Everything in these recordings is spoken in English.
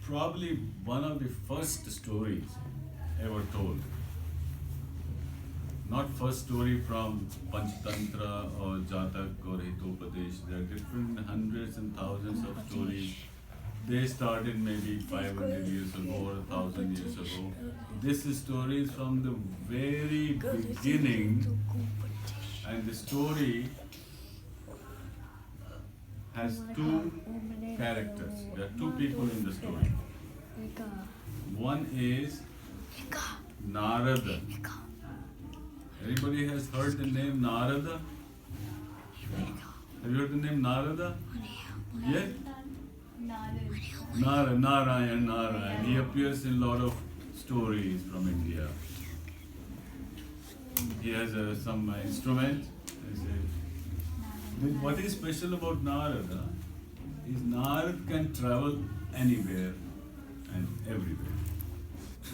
Probably one of the first stories ever told. Not first story from Panchtantra or Jatak or Hitopadesh. There are different hundreds and thousands of stories. They started maybe 500 years ago or 1,000 years ago. This story is from the very beginning, and the story has two characters. There are two people in the story. One is Narada. Anybody has heard the name Narada? Have you heard the name Narada? Yeah? Narayan. He appears in a lot of stories from India. He has some instrument. What is special about Narada is Narada can travel anywhere and everywhere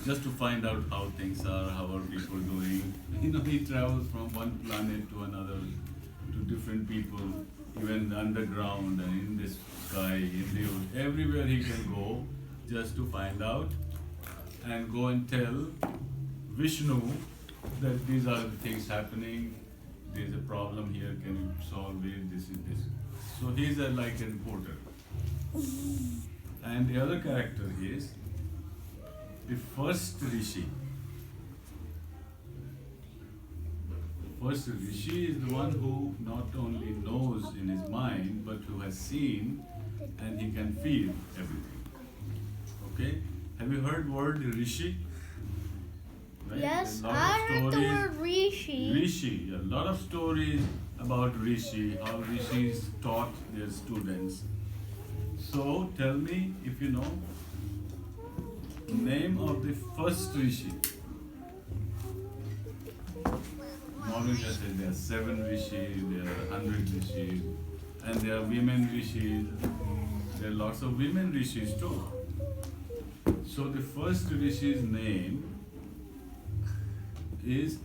just to find out how things are, how are people doing. He travels from one planet to another, to different people, even underground and in the sky, in the everywhere he can go just to find out and go and tell Vishnu that these are the things happening, there is a problem here, can you solve it, this is this. So he's like a reporter. And the other character is the first Rishi. First Rishi is the one who not only knows in his mind, but who has seen and he can feel everything. Okay? Have you heard word Rishi? Right? Yes, I heard the word Rishi. Rishi, a lot of stories about Rishi, how Rishis taught their students. So tell me if you know name of the first Rishi. Normally I say there are 7 Rishis, there are 100 Rishis, and there are women Rishis. There are lots of women Rishis too. So the first Rishi's name is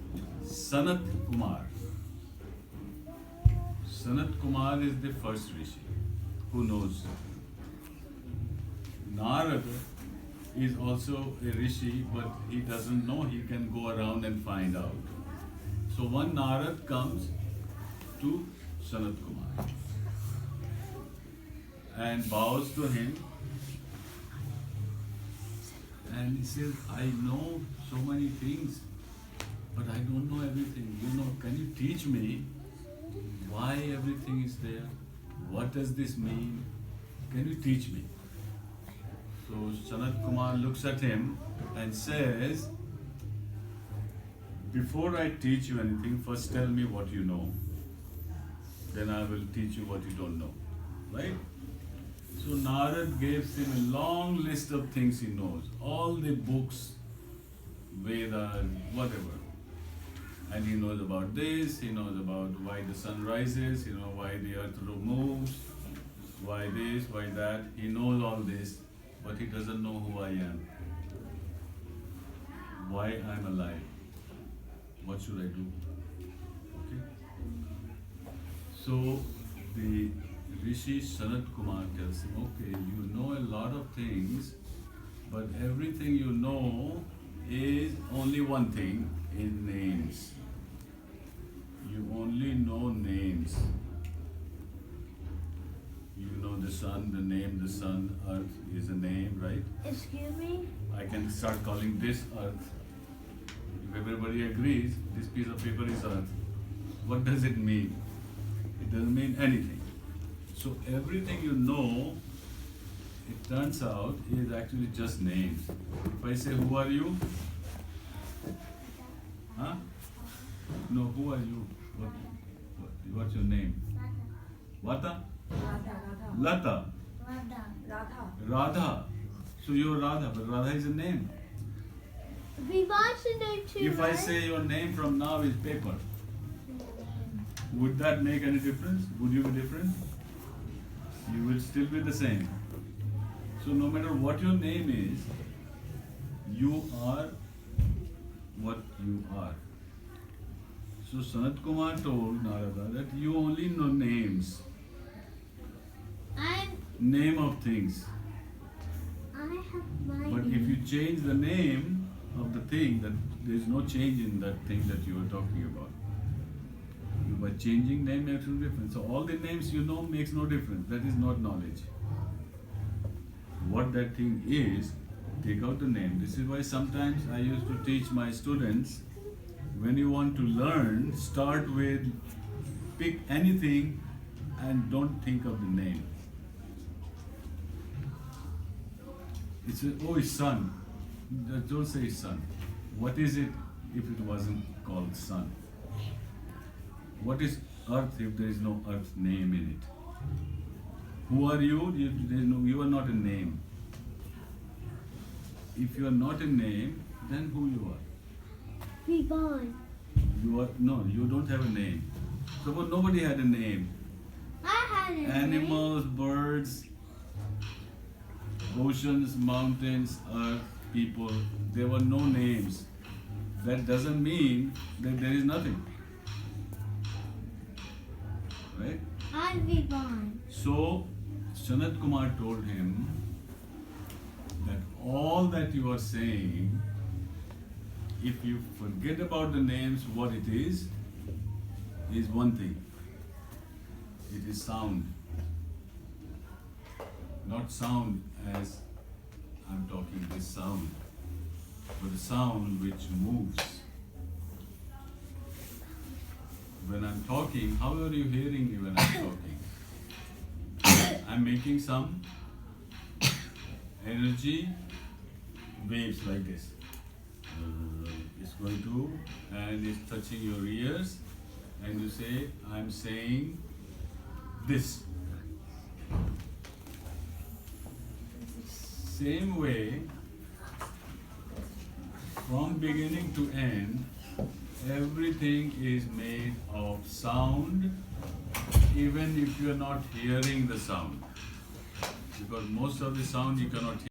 Sanat Kumar. Sanat Kumar is the first Rishi. Who knows? Narada is also a Rishi, but he doesn't know, he can go around and find out. So one Narad comes to Sanat Kumar and bows to him and he says, I know so many things, but I don't know everything. Can you teach me why everything is there? What does this mean? Can you teach me? So Sanat Kumar looks at him and says, before I teach you anything, first tell me what you know. Then I will teach you what you don't know. Right? So Narad gives him a long list of things he knows. All the books, Vedas, whatever. And he knows about this, he knows about why the sun rises, why the earth moves, why this, why that. He knows all this, but he doesn't know who I am. Why I'm alive. What should I do? Okay? So the Rishi Sanat Kumar tells him, okay, you know a lot of things, but everything you know is only one thing, in names. You only know names. You know the sun, the name, the sun, earth is a name, right? Excuse me? I can start calling this earth. If everybody agrees, this piece of paper is earth. What does it mean? It doesn't mean anything. So everything you know, it turns out, is actually just names. If I say, who are you? Huh? No, who are you? What's your name? Vata? Lata? Radha. So you're Radha, but Radha is a name. Vivan's a name too, If I say your name from now is paper, would that make any difference? Would you be different? You will still be the same. So no matter what your name is, you are what you are. So Sanat Kumar told Narada that you only know names. I'm Name of things. I have my But if you change the name of the thing, then there is no change in that thing that you were talking about. By changing name makes no difference. So all the names you know makes no difference. That is not knowledge. What that thing is, take out the name. This is why sometimes I used to teach my students, when you want to learn, start with pick anything and don't think of the name. It's oh, it's sun. Don't say sun. What is it if it wasn't called sun? What is earth if there is no earth name in it? Who are you? You are not a name. If you are not a name, then who you are? Vivon. You are no. You don't have a name. Suppose nobody had a name. I had a name. Animals, birds, oceans, mountains, earth, people. There were no names. That doesn't mean that there is nothing. Right? I'm Vivon. So, Sanat Kumar told him that all that you are saying, if you forget about the names, what it is one thing. It is sound. Not sound as I'm talking this sound, but the sound which moves. When I'm talking, how are you hearing me when I'm talking? I'm making some energy waves like this. It's going to, and it's touching your ears, and you say, I'm saying this. Same way, from beginning to end, everything is made of sound, even if you are not hearing the sound. Because most of the sound you cannot hear.